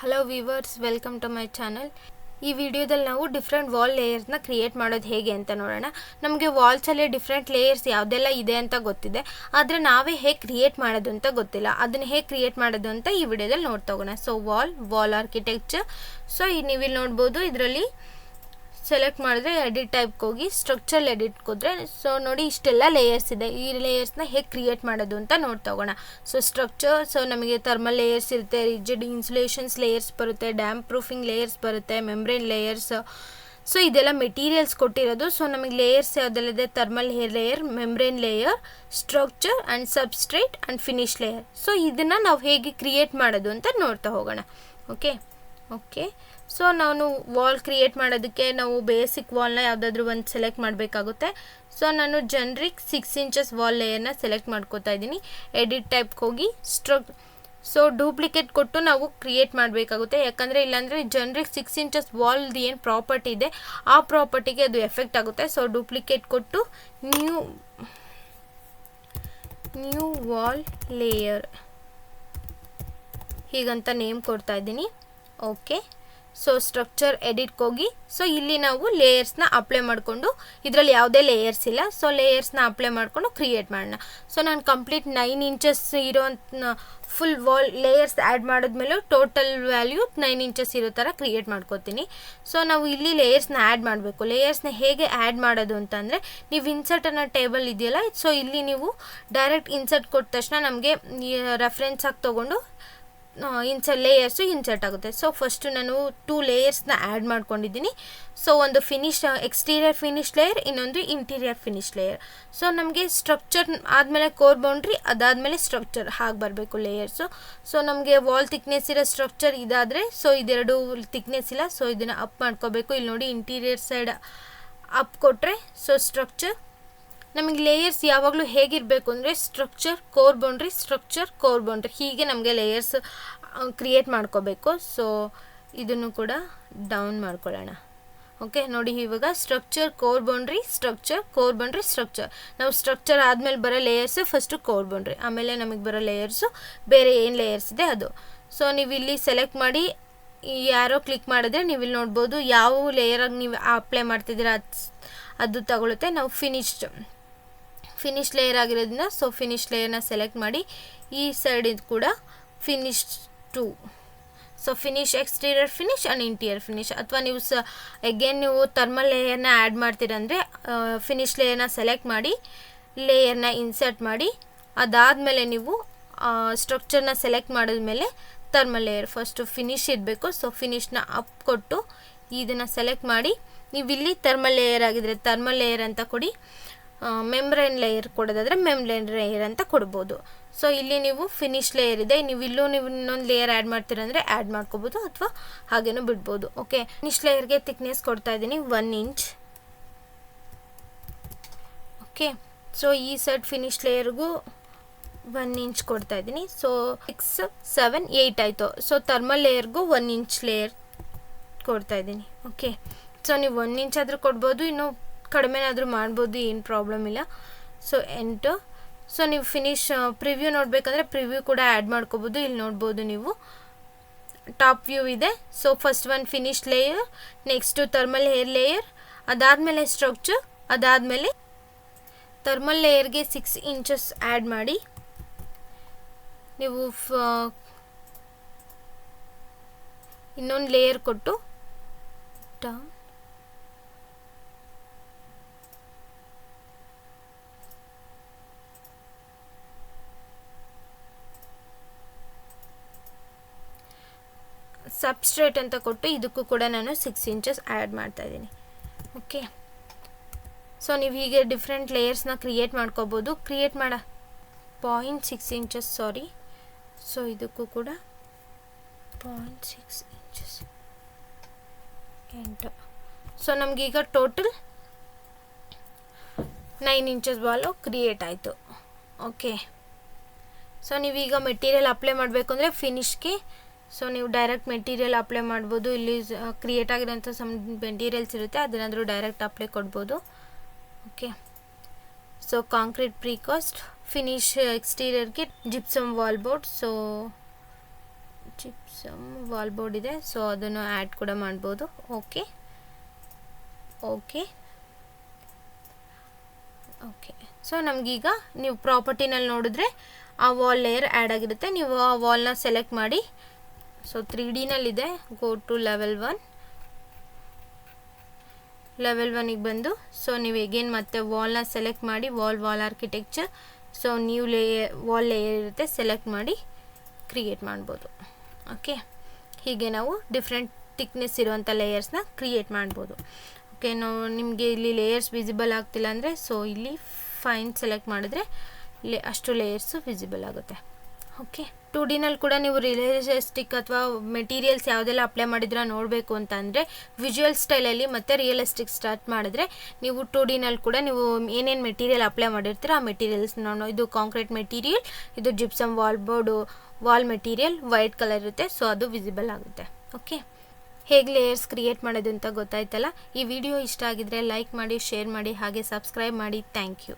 Hello viewers, welcome to my channel. ಈ ವಿಡಿಯೋದಲ್ಲಿ ನಾವು ಡಿಫ್ರೆಂಟ್ ವಾಲ್ ಲೇಯರ್ಸ್ನ ಕ್ರಿಯೇಟ್ ಮಾಡೋದು ಹೇಗೆ ಅಂತ ನೋಡೋಣ. ನಮಗೆ ವಾಲ್ಸಲ್ಲಿ ಡಿಫ್ರೆಂಟ್ ಲೇಯರ್ಸ್ ಯಾವುದೆಲ್ಲ ಇದೆ ಅಂತ ಗೊತ್ತಿದೆ, ಆದರೆ ನಾವೇ ಹೇಗೆ ಕ್ರಿಯೇಟ್ ಮಾಡೋದು ಅಂತ ಗೊತ್ತಿಲ್ಲ. ಅದನ್ನು ಹೇಗೆ ಕ್ರಿಯೇಟ್ ಮಾಡೋದು ಅಂತ ಈ ವಿಡಿಯೋದಲ್ಲಿ ನೋಡ್ತಾ ಹೋಗೋಣ. So wall architecture. ಸೊ ನೀವಿಲ್ಲಿ ನೋಡ್ಬೋದು, ಇದರಲ್ಲಿ ಸೆಲೆಕ್ಟ್ ಮಾಡಿದ್ರೆ ಎಡಿಟ್ ಟೈಪ್ಗೆ ಹೋಗಿ ಸ್ಟ್ರಕ್ಚರ್ ಎಡಿಟ್ಗೆ ಹೋದರೆ ಸೊ ನೋಡಿ ಇಷ್ಟೆಲ್ಲ ಲೇಯರ್ಸ್ ಇದೆ. ಈ ಲೇಯರ್ಸ್ನ ಹೇಗೆ ಕ್ರಿಯೇಟ್ ಮಾಡೋದು ಅಂತ ನೋಡ್ತಾ ಹೋಗೋಣ. ಸೊ ಸ್ಟ್ರಕ್ಚರ್, ಸೊ ನಮಗೆ ಥರ್ಮಲ್ ಲೇಯರ್ಸ್ ಇರುತ್ತೆ, ರಿಜಿಡ್ ಇನ್ಸುಲೇಷನ್ಸ್ ಲೇಯರ್ಸ್ ಬರುತ್ತೆ, ಡ್ಯಾಮ್ ಪ್ರೂಫಿಂಗ್ ಲೇಯರ್ಸ್ ಬರುತ್ತೆ, ಮೆಂಬ್ರೇನ್ ಲೇಯರ್ಸ್. ಸೊ ಇದೆಲ್ಲ ಮೆಟೀರಿಯಲ್ಸ್ ಕೊಟ್ಟಿರೋದು. ಸೊ ನಮಗೆ ಲೇಯರ್ಸ್ ಯಾವುದೆಲ್ಲ ಇದೆ: thermal layer, membrane layer, structure and substrate and finish layer. So ಇದನ್ನು ನಾವು ಹೇಗೆ ಕ್ರಿಯೇಟ್ ಮಾಡೋದು ಅಂತ ನೋಡ್ತಾ ಹೋಗೋಣ. ಓಕೆ ಸೊ ನಾನು ವಾಲ್ ಕ್ರಿಯೇಟ್ ಮಾಡೋದಕ್ಕೆ ನಾವು ಬೇಸಿಕ್ ವಾಲ್ನ ಯಾವುದಾದ್ರೂ ಒಂದು ಸೆಲೆಕ್ಟ್ ಮಾಡಬೇಕಾಗುತ್ತೆ. ಸೊ ನಾನು ಜನರಿಕ್ 6 ಇಂಚಸ್ ವಾಲ್ ಲೇಯರ್ನ ಸೆಲೆಕ್ಟ್ ಮಾಡ್ಕೋತಾ ಇದ್ದೀನಿ. ಎಡಿಟ್ ಟೈಪ್ಗೆ ಹೋಗಿ ಸೊ ಡೂಪ್ಲಿಕೇಟ್ ಕೊಟ್ಟು ನಾವು ಕ್ರಿಯೇಟ್ ಮಾಡಬೇಕಾಗುತ್ತೆ, ಯಾಕಂದರೆ ಇಲ್ಲಾಂದರೆ ಜನರಿಕ್ 6 ಇಂಚಸ್ ವಾಲ್ದು ಏನು ಪ್ರಾಪರ್ಟಿ ಇದೆ ಆ ಪ್ರಾಪರ್ಟಿಗೆ ಅದು ಎಫೆಕ್ಟ್ ಆಗುತ್ತೆ. ಸೊ ಡೂಪ್ಲಿಕೇಟ್ ಕೊಟ್ಟು ನ್ಯೂ ವಾಲ್ ಲೇಯರ್ ಹೀಗಂತ ನೇಮ್ ಕೊಡ್ತಾ ಇದ್ದೀನಿ. ಓಕೆ, ಸೊ ಸ್ಟ್ರಕ್ಚರ್ ಎಡಿಟ್ಗೆ ಹೋಗಿ ಸೊ ಇಲ್ಲಿ ನಾವು ಲೇಯರ್ಸ್ನ ಅಪ್ಲೈ ಮಾಡಿಕೊಂಡು, ಇದರಲ್ಲಿ ಯಾವುದೇ ಲೇಯರ್ಸ್ ಇಲ್ಲ, ಸೊ ಲೇಯರ್ಸ್ನ ಅಪ್ಲೈ ಮಾಡಿಕೊಂಡು ಕ್ರಿಯೇಟ್ ಮಾಡೋಣ. ಸೊ ನಾನು ಕಂಪ್ಲೀಟ್ 9 ಇಂಚಸ್ ಇರೋಂಥ ಫುಲ್ ವಾಲ್ ಲೇಯರ್ಸ್ ಆ್ಯಡ್ ಮಾಡಿದ್ಮೇಲೆ ಟೋಟಲ್ ವ್ಯಾಲ್ಯೂ 9 ಇಂಚಸ್ ಇರೋ ಥರ ಕ್ರಿಯೇಟ್ ಮಾಡ್ಕೋತೀನಿ. ಸೊ ನಾವು ಇಲ್ಲಿ ಲೇಯರ್ಸ್ನ ಆ್ಯಡ್ ಮಾಡಬೇಕು. ಲೇಯರ್ಸ್ನ ಹೇಗೆ ಆ್ಯಡ್ ಮಾಡೋದು ಅಂತಂದರೆ, ನೀವು ಇನ್ಸರ್ಟ್ ಅನ್ನೋ ಟೇಬಲ್ ಇದೆಯಲ್ಲ, ಸೊ ಇಲ್ಲಿ ನೀವು ಡೈರೆಕ್ಟ್ ಇನ್ಸರ್ಟ್ ಕೊಟ್ಟ ತಕ್ಷಣ ನಮಗೆ ರೆಫರೆನ್ಸ್ ಆಗಿ ತೊಗೊಂಡು ಲೇಯರ್ಸು ಇನ್ಸರ್ಟ್ ಆಗುತ್ತೆ. ಸೊ ಫಸ್ಟು ನಾನು 2 ಲೇಯರ್ಸ್ನ ಆ್ಯಡ್ ಮಾಡ್ಕೊಂಡಿದ್ದೀನಿ. ಸೊ ಒಂದು ಎಕ್ಸ್ಟೀರಿಯರ್ ಫಿನಿಶ್ ಲೇಯರ್, ಇನ್ನೊಂದು ಇಂಟೀರಿಯರ್ ಫಿನಿಶ್ ಲೇಯರ್. ಸೊ ನಮಗೆ ಸ್ಟ್ರಕ್ಚರ್ ಆದಮೇಲೆ ಕೋರ್ ಬೌಂಡ್ರಿ, ಅದಾದಮೇಲೆ ಸ್ಟ್ರಕ್ಚರ್ ಹಾಗೆ ಬರಬೇಕು ಲೇಯರ್ಸು. ಸೊ ನಮಗೆ ವಾಲ್ ಥಿಕ್ನೆಸ್ ಇರೋ ಸ್ಟ್ರಕ್ಚರ್ ಇದಾದರೆ, ಸೊ ಇದೆರಡು ಥಿಕ್ನೆಸ್ ಇಲ್ಲ, ಸೊ ಇದನ್ನು ಅಪ್ ಮಾಡ್ಕೋಬೇಕು. ಇಲ್ಲಿ ನೋಡಿ ಇಂಟೀರಿಯರ್ ಸೈಡ್ ಅಪ್ ಕೊಟ್ಟರೆ ಸೊ ಸ್ಟ್ರಕ್ಚರ್. ನಮಗೆ ಲೇಯರ್ಸ್ ಯಾವಾಗಲೂ ಹೇಗಿರಬೇಕು ಅಂದರೆ ಸ್ಟ್ರಕ್ಚರ್ ಕೋರ್ ಬೌಂಡ್ರಿ ಹೀಗೆ ನಮಗೆ ಲೇಯರ್ಸ್ ಕ್ರಿಯೇಟ್ ಮಾಡ್ಕೋಬೇಕು. ಸೊ ಇದನ್ನು ಕೂಡ ಡೌನ್ ಮಾಡ್ಕೊಳ್ಳೋಣ. ಓಕೆ ನೋಡಿ, ಇವಾಗ ಸ್ಟ್ರಕ್ಚರ್ ಕೋರ್ ಬೌಂಡ್ರಿ ಸ್ಟ್ರಕ್ಚರ್. ನಾವು ಸ್ಟ್ರಕ್ಚರ್ ಆದಮೇಲೆ ಬರೋ ಲೇಯರ್ಸು ಫಸ್ಟು ಕೋರ್ ಬೌಂಡ್ರಿ, ಆಮೇಲೆ ನಮಗೆ ಬರೋ ಲೇಯರ್ಸು ಬೇರೆ ಏನು ಲೇಯರ್ಸ್ ಇದೆ ಅದು. ಸೊ ನೀವು ಇಲ್ಲಿ ಸೆಲೆಕ್ಟ್ ಮಾಡಿ ಈ ಯಾರೋ ಕ್ಲಿಕ್ ಮಾಡಿದ್ರೆ ನೀವು ಇಲ್ಲಿ ನೋಡ್ಬೋದು ಯಾವ ಲೇಯರಾಗಿ ನೀವು ಅಪ್ಲೈ ಮಾಡ್ತಿದ್ದೀರಾ ಅದು ತಗೊಳುತ್ತೆ. ನಾವು ಫಿನಿಶ್ ಲೇಯರ್ ಆಗಿರೋದ್ರಿಂದ ಸೊ ಫಿನಿಶ್ ಲೇಯರ್ನ ಸೆಲೆಕ್ಟ್ ಮಾಡಿ ಈ ಸೈಡ್ ಇದು ಕೂಡ finish 2. So finish exterior finish and interior finish. ಅಥವಾ ನೀವು ನೀವು ಥರ್ಮಲ್ ಲೇಯರ್ನ ಆ್ಯಡ್ ಮಾಡ್ತೀರಂದರೆ ಫಿನಿಶ್ ಲೇಯರ್ನ ಸೆಲೆಕ್ಟ್ ಮಾಡಿ ಲೇಯರ್ನ ಇನ್ಸರ್ಟ್ ಮಾಡಿ, ಅದಾದಮೇಲೆ ನೀವು ಸ್ಟ್ರಕ್ಚರ್ನ ಸೆಲೆಕ್ಟ್ ಮಾಡಿದ್ಮೇಲೆ ಥರ್ಮಲ್ ಲೇಯರ್ ಫಸ್ಟು ಫಿನಿಶ್ ಇರಬೇಕು. ಸೊ ಫಿನಿಶ್ನ ಅಪ್ ಕೊಟ್ಟು ಇದನ್ನು ಸೆಲೆಕ್ಟ್ ಮಾಡಿ, ನೀವು ಇಲ್ಲಿ ಥರ್ಮಲ್ ಲೇಯರ್ ಆಗಿದ್ರೆ ಥರ್ಮಲ್ ಲೇಯರ್ ಅಂತ ಕೊಡಿ, ಮೆಂಬ್ರೇನ್ ಲೇಯರ್ ಕೊಡೋದಾದರೆ ಮೆಂಬ್ರೇನ್ ಲೇಯರ್ ಅಂತ ಕೊಡ್ಬೋದು. ಸೊ ಇಲ್ಲಿ ನೀವು ಫಿನಿಶ್ ಲೇಯರ್ ಇದೆ, ನೀವು ಇನ್ನೊಂದು ಲೇಯರ್ ಆ್ಯಡ್ ಮಾಡ್ತೀರಂದರೆ ಆ್ಯಡ್ ಮಾಡ್ಕೋಬೋದು, ಅಥವಾ ಹಾಗೇನೂ ಬಿಡ್ಬೋದು. ಓಕೆ, ಫಿನಿಶ್ ಲೇಯರ್ಗೆ ಥಿಕ್ನೆಸ್ ಕೊಡ್ತಾ ಇದ್ದೀನಿ 1 ಇಂಚ್. ಓಕೆ, ಸೊ ಈ ಸೈಡ್ ಫಿನಿಶ್ ಲೇಯರ್ಗೂ 1 ಇಂಚ್ ಕೊಡ್ತಾ ಇದ್ದೀನಿ. ಸೊ 6, 7, 8 ಆಯಿತು. ಸೊ ಥರ್ಮಲ್ ಲೇಯರ್ಗೂ 1 ಇಂಚ್ ಲೇಯರ್ ಕೊಡ್ತಾ ಇದ್ದೀನಿ. ಓಕೆ, ಸೊ ನೀವು 1 ಇಂಚ್ ಆದರೂ ಕೊಡ್ಬೋದು, ಇನ್ನೂ ಕಡಿಮೆನಾದರೂ ಮಾಡ್ಬೋದು, ಏನು ಪ್ರಾಬ್ಲಮ್ ಇಲ್ಲ. ಸೊ ಎಂಟು. ಸೊ ನೀವು ಪ್ರಿವ್ಯೂ ನೋಡಬೇಕಂದ್ರೆ ಪ್ರಿವ್ಯೂ ಕೂಡ ಆ್ಯಡ್ ಮಾಡ್ಕೋಬೋದು. ಇಲ್ಲಿ ನೋಡ್ಬೋದು ನೀವು ಟಾಪ್ ವ್ಯೂ ಇದೆ. So first one finish layer, next thermal layer, ಅದಾದಮೇಲೆ ಸ್ಟ್ರಕ್ಚರ್, ಅದಾದಮೇಲೆ ಥರ್ಮಲ್ ಲೇಯರ್ಗೆ 6 ಇಂಚಸ್ ಆ್ಯಡ್ ಮಾಡಿ ನೀವು ಇನ್ನೊಂದು ಲೇಯರ್ ಕೊಟ್ಟು ಡೌನ್ ಸಬ್ಸ್ಟ್ರೇಟ್ ಅಂತ ಕೊಟ್ಟು ಇದಕ್ಕೂ ಕೂಡ ನಾನು 6 ಇಂಚಸ್ ಆ್ಯಡ್ ಮಾಡ್ತಾ ಇದ್ದೀನಿ. ಓಕೆ, ಸೊ ನೀವು ಹೀಗೆ ಡಿಫ್ರೆಂಟ್ ಲೇಯರ್ಸ್ನ ಕ್ರಿಯೇಟ್ ಮಾಡ್ಕೋಬೋದು. Create 0.6 inches sorry. ಸೊ ಇದಕ್ಕೂ ಕೂಡ 0.6 ಇಂಚಸ್ 8. ಸೊ ನಮಗೀಗ ಟೋಟಲ್ 9 ಇಂಚಸ್ ವಾಲು ಕ್ರಿಯೇಟ್ ಆಯಿತು. ಓಕೆ, ಸೊ ನೀವೀಗ ಮೆಟೀರಿಯಲ್ ಅಪ್ಲೈ ಮಾಡಬೇಕು ಅಂದರೆ ಫಿನಿಶ್ಗೆ ಸೊ ನೀವು ಡೈರೆಕ್ಟ್ ಮೆಟೀರಿಯಲ್ ಅಪ್ಲೈ ಮಾಡ್ಬೋದು. ಇಲ್ಲಿ ಕ್ರಿಯೇಟ್ ಆಗಿರೋಂಥ ಸಮ್ ಮೆಟೀರಿಯಲ್ಸ್ ಇರುತ್ತೆ, ಅದನ್ನಾದರೂ ಡೈರೆಕ್ಟ್ ಅಪ್ಲೈ ಕೊಡ್ಬೋದು. Okay, so concrete precast, finish ಎಕ್ಸ್ಟೀರಿಯರ್ಗೆ gypsum wall board. So gypsum wall board ಇದೆ, ಸೊ ಅದನ್ನು ಆ್ಯಡ್ ಕೂಡ ಮಾಡ್ಬೋದು. ಓಕೆ ಓಕೆ ಓಕೆ ಸೊ ನಮಗೀಗ ನೀವು ಪ್ರಾಪರ್ಟಿನಲ್ಲಿ ನೋಡಿದ್ರೆ ಆ ವಾಲ್ ಲೇಯರ್ ಆ್ಯಡ್ ಆಗಿರುತ್ತೆ. ನೀವು ಆ ವಾಲ್ನ ಸೆಲೆಕ್ಟ್ ಮಾಡಿ. ಸೊ 3Dನಲ್ಲಿದೆ. ಗೋ ಟು ಲೆವೆಲ್ 1ಗೆ ಬಂದು ಸೊ ನೀವು ಎಗೇನ್ ಮತ್ತೆ ವಾಲ್ನ ಸೆಲೆಕ್ಟ್ ಮಾಡಿ, wall architecture. So new wall layer ಇರುತ್ತೆ, ಸೆಲೆಕ್ಟ್ ಮಾಡಿ ಕ್ರಿಯೇಟ್ ಮಾಡ್ಬೋದು. ಓಕೆ, ಹೀಗೆ ನಾವು ಡಿಫ್ರೆಂಟ್ ಥಿಕ್ನೆಸ್ ಇರುವಂಥ ಲೇಯರ್ಸ್ನ ಕ್ರಿಯೇಟ್ ಮಾಡ್ಬೋದು. ಓಕೆ, ನಾವು ನಿಮಗೆ ಇಲ್ಲಿ ಲೇಯರ್ಸ್ ವಿಸಿಬಲ್ ಆಗ್ತಿಲ್ಲ ಅಂದರೆ ಸೊ ಇಲ್ಲಿ ಫೈನ್ ಸೆಲೆಕ್ಟ್ ಮಾಡಿದ್ರೆ ಅಷ್ಟು ಲೇಯರ್ಸು ವಿಸಿಬಲ್ ಆಗುತ್ತೆ. ಓಕೆ, 2Dನಲ್ಲಿ ಕೂಡ ನೀವು ರಿಯಲಿಸ್ಟಿಕ್ ಅಥವಾ ಮೆಟೀರಿಯಲ್ಸ್ ಯಾವುದೆಲ್ಲ ಅಪ್ಲೈ ಮಾಡಿದ್ರೆ ನೋಡಬೇಕು ಅಂತ ಅಂದರೆ ವಿಜುವಲ್ ಸ್ಟೈಲಲ್ಲಿ ಮತ್ತು ರಿಯಲಿಸ್ಟಿಕ್ ಸ್ಟಾರ್ಟ್ ಮಾಡಿದ್ರೆ ನೀವು 2Dನಲ್ಲಿ ಕೂಡ ನೀವು ಏನೇನು ಮೆಟೀರಿಯಲ್ ಅಪ್ಲೈ ಮಾಡಿರ್ತೀರೋ ಆ ಮೆಟೀರಿಯಲ್ಸ್ ಇದು ಕಾಂಕ್ರೀಟ್ ಮೆಟೀರಿಯಲ್, ಇದು gypsum wall board wall material white colour ಇರುತ್ತೆ, ಸೊ ಅದು ವಿಸಿಬಲ್ ಆಗುತ್ತೆ. ಓಕೆ, ಹೇಗೆ ಲೇಯರ್ಸ್ ಕ್ರಿಯೇಟ್ ಮಾಡೋದು ಅಂತ ಗೊತ್ತಾಯ್ತಲ್ಲ. ಈ ವಿಡಿಯೋ ಇಷ್ಟ ಆಗಿದ್ರೆ ಲೈಕ್ ಮಾಡಿ, ಶೇರ್ ಮಾಡಿ, ಹಾಗೆ ಸಬ್ಸ್ಕ್ರೈಬ್ ಮಾಡಿ. Thank you.